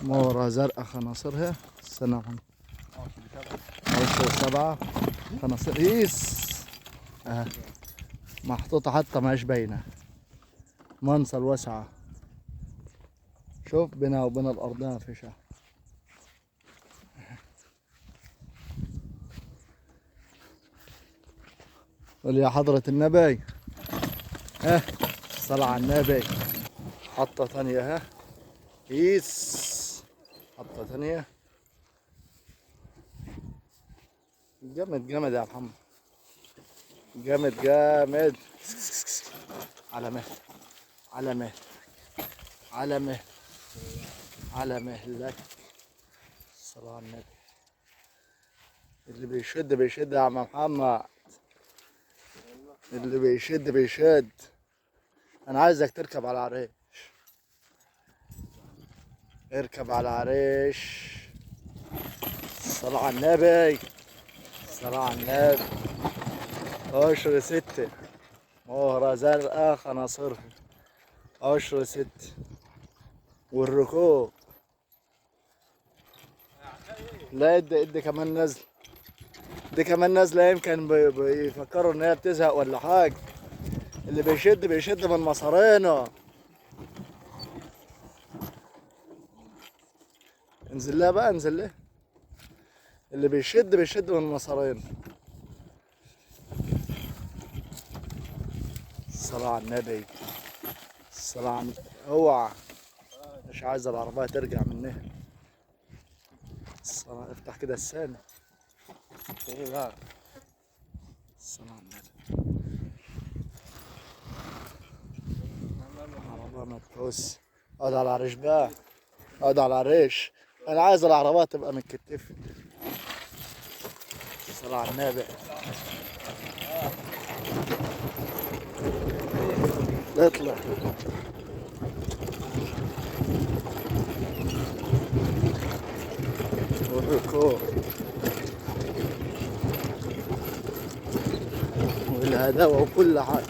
مورة زرقاء خناصرها. استنى يا محمد. 10 و7 خناصر قيس اها، محطوطة حتى ماهيش باينة. منصل واسعة، شوف بينها وبين الأرض فيشة. قول يا حضرة النبي. ها صلاة على النبي. حطة ثانية ها قيس، حطة ثانية. جامد جامد يا محمد، جامد جامد. على مهل، على مهل، على مهل، على مهلك. الصلاة على النبي. اللي بيشد بيشد يا عم محمد، اللي بيشد بيشد. انا عايزك تركب على العريش، اركب على العريش. الصلاة على النبي، الصلاة على النبي. 10/6 مهرة زرقاء خناصرها. 10/6 والركوب. لا ادي كمان نازلة، دي كمان نازلة. يمكن بيفكروا ان هي بتزهق ولا حاجة. اللي بيشد بيشد من مصارينا. انزل لها بقى، انزل لها. اللي بيشد بيشد من مصارينا. الصلاة على النبي، الصلاة على النبي. اوعى، مش عايز العربية ترجع منها. الصلاة، افتح كده السانة. ايه بقى؟ الصلاة على النبي. العربية ما تحوس. اقعد على العريش بقى، اقعد على العريش. انا عايز العربية تبقى متكتفة. الصلاة على النبي. اطلع. والركوب والهداوة وكل حاجة.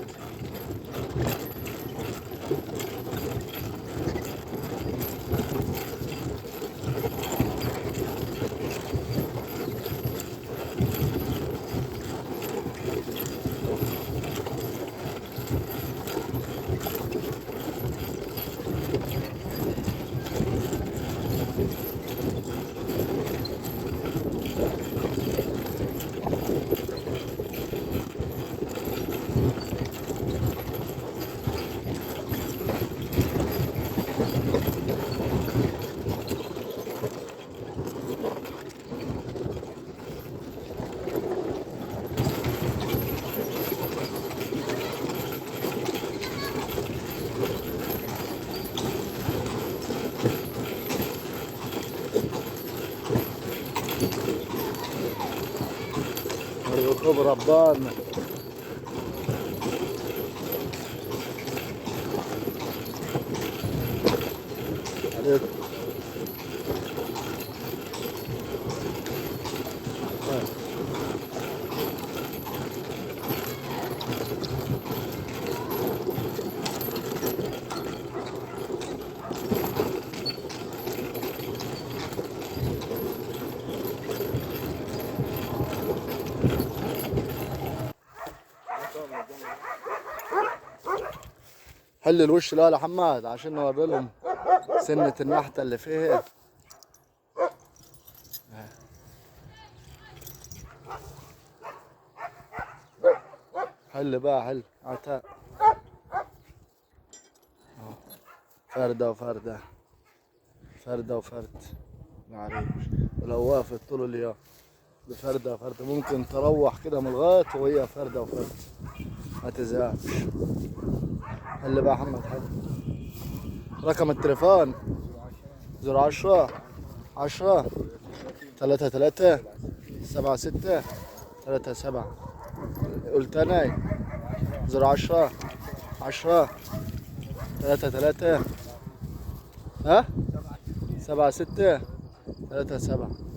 الركوب ربان. عليك. حل الوش لا يا حماد عشان نوري لهم سنة النحتة اللي فيها. حل بقى، حل عتاء. فردة وفردة، فردة وفرد معرفش. ولو وقفت طول اليوم بفردة وفردة ممكن تروح كده من الغاية وهي فردة وفردة ما تزهقش. حل بقى يا محمد، حل. رقم التليفون 010 10 33 76 37. قلت انا 010 10 33 ها 76 37.